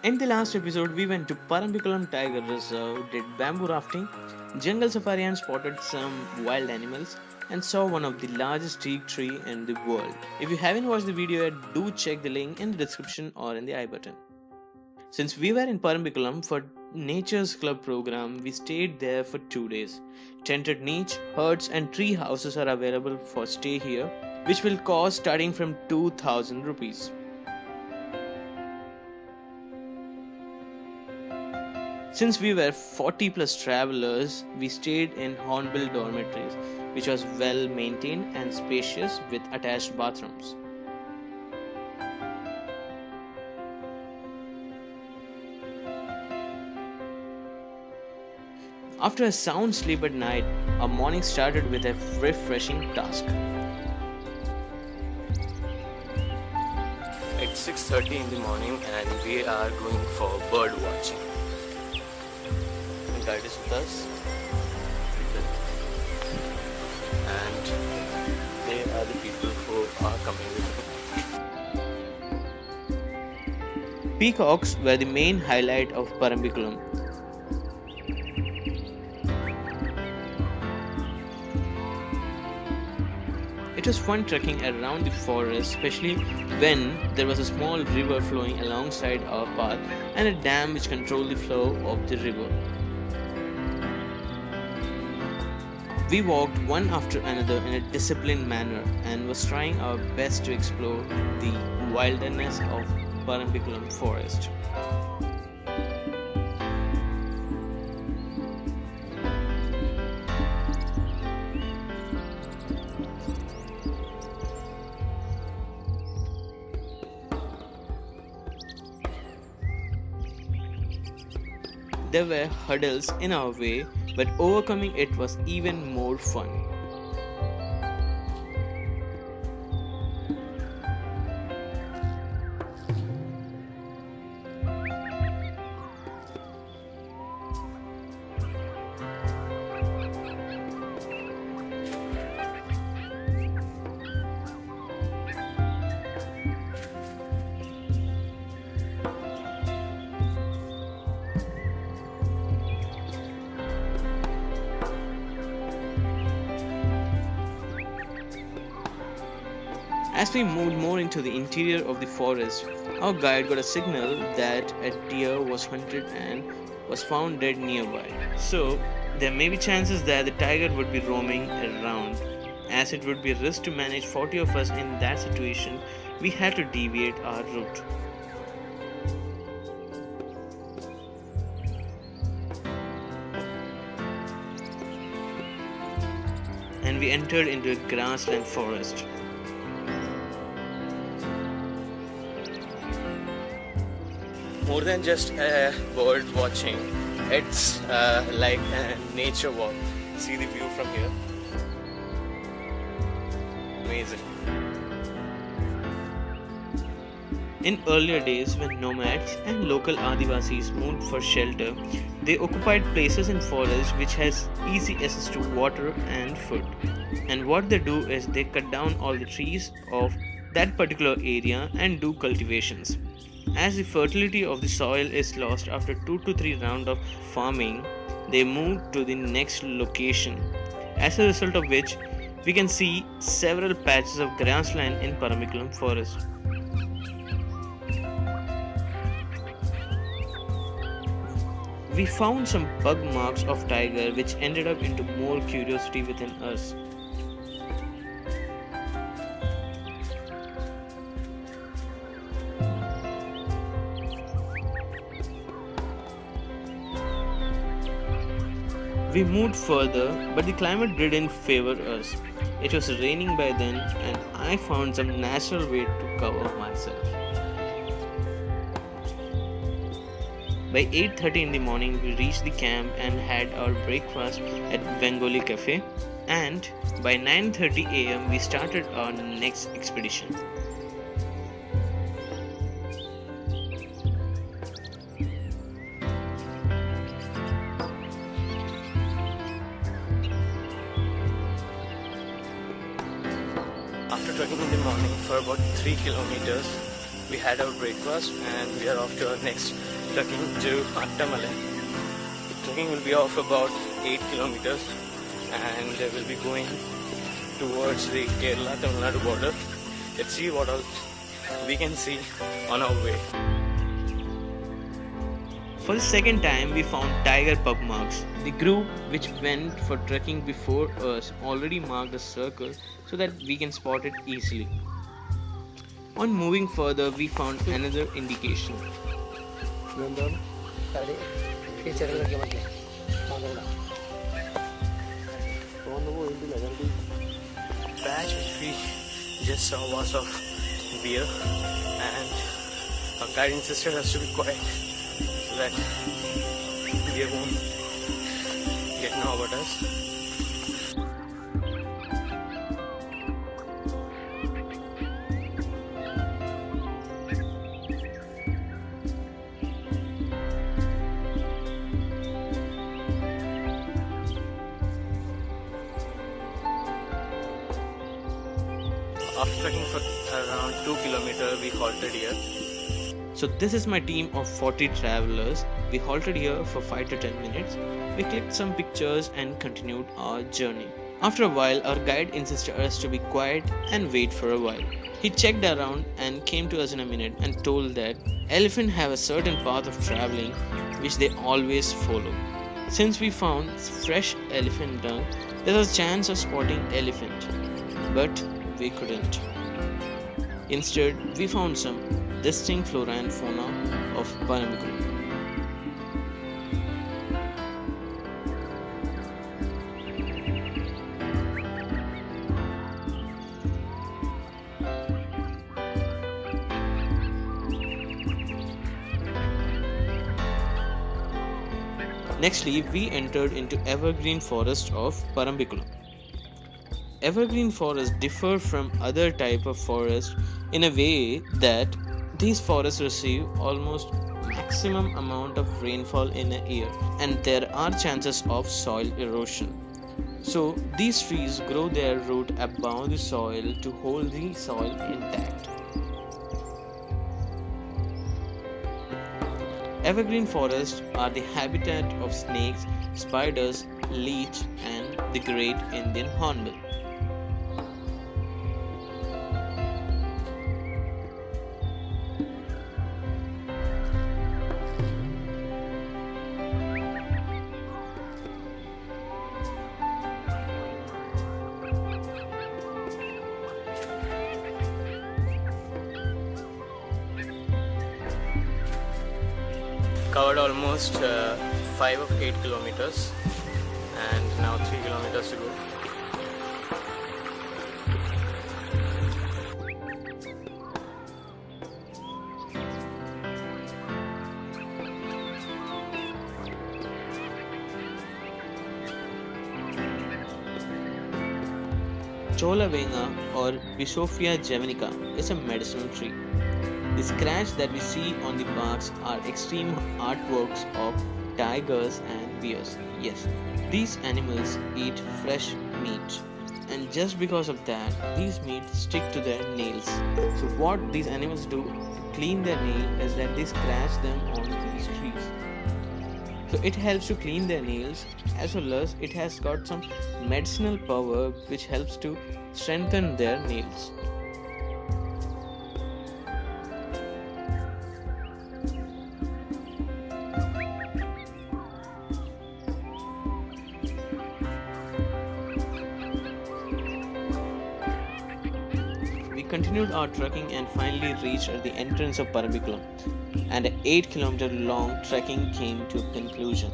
In the last episode, we went to Parambikulam Tiger Reserve, did bamboo rafting, jungle safari, and spotted some wild animals, and saw one of the largest teak tree in the world. If you haven't watched the video yet, do check the link in the description or in the I button. Since we were in Parambikulam for Nature's Club program, we stayed there for 2 days. Tented niche, huts, and tree houses are available for stay here, which will cost starting from 2000 rupees. Since we were 40 plus travelers, we stayed in hornbill dormitories, which was well maintained and spacious with attached bathrooms. After a sound sleep at night, our morning started with a refreshing task. It's 6:30 in the morning and we are going for bird watching. Guide is with us. And they are the people who are coming with me. Peacocks were the main highlight of Parambikulam. It was fun trekking around the forest, especially when there was a small river flowing alongside our path and a dam which controlled the flow of the river. We walked one after another in a disciplined manner and was trying our best to explore the wilderness of Parambikulam forest. There were hurdles in our way, but overcoming it was even more fun. As we moved more into the interior of the forest, our guide got a signal that a deer was hunted and was found dead nearby. So, there may be chances that the tiger would be roaming around. As it would be a risk to manage 40 of us in that situation, we had to deviate our route. And we entered into a grassland forest. More than just a bird watching, it's like a nature walk. See the view from here. Amazing. In earlier days, when nomads and local Adivasis moved for shelter, they occupied places in forests which has easy access to water and food. And what they do is they cut down all the trees of that particular area and do cultivations. As the fertility of the soil is lost after 2 to 3 rounds of farming, they move to the next location. As a result of which, we can see several patches of grassland in Parambikulam forest. We found some bug marks of tiger which ended up into more curiosity within us. We moved further, but the climate didn't favor us. It was raining by then, and I found some natural way to cover myself. By 8:30 in the morning, we reached the camp and had our breakfast at Bengali Cafe, and by 9:30 am we started our next expedition. After trekking in the morning for about 3 kilometers, we had our breakfast and we are off to our next trekking to Anamalai. Trekking will be of about 8 kilometers and we'll be going towards the Kerala-Tamil Nadu border. Let's see what else we can see on our way. For the second time, we found tiger pug marks. The group which went for trekking before us already marked a circle so that we can spot it easily. On moving further, we found another indication. Patch which we just saw was of beer, and our guiding sister has to be quiet so that beer won't get know about us. After trekking for around 2 kilometers, we halted here. So this is my team of 40 travelers. We halted here for 5 to 10 minutes. We clicked some pictures and continued our journey. After a while, our guide insisted us to be quiet and wait for a while. He checked around and came to us in a minute and told that elephants have a certain path of traveling which they always follow. Since we found fresh elephant dung, there was a chance of spotting elephant, but we couldn't. Instead, we found some distinct flora and fauna of Parambikulam. Nextly, we entered into evergreen forest of Parambikulam. Evergreen forests differ from other type of forests in a way that these forests receive almost maximum amount of rainfall in a year, and there are chances of soil erosion. So these trees grow their root above the soil to hold the soil intact. Evergreen forests are the habitat of snakes, spiders, leech, and the great Indian hornbill. Covered almost 5 of 8 kilometers and now 3 kilometers to go. Cholavenga or Bisophia javanica is a medicinal tree. The scratch that we see on the barks are extreme artworks of tigers and bears. Yes, these animals eat fresh meat, and just because of that, these meats stick to their nails. So what these animals do to clean their nail is that they scratch them on these trees. So it helps to clean their nails, as well as it has got some medicinal power which helps to strengthen their nails. We continued our trekking and finally reached at the entrance of Parambikulam, and an 8-kilometer long trekking came to a conclusion.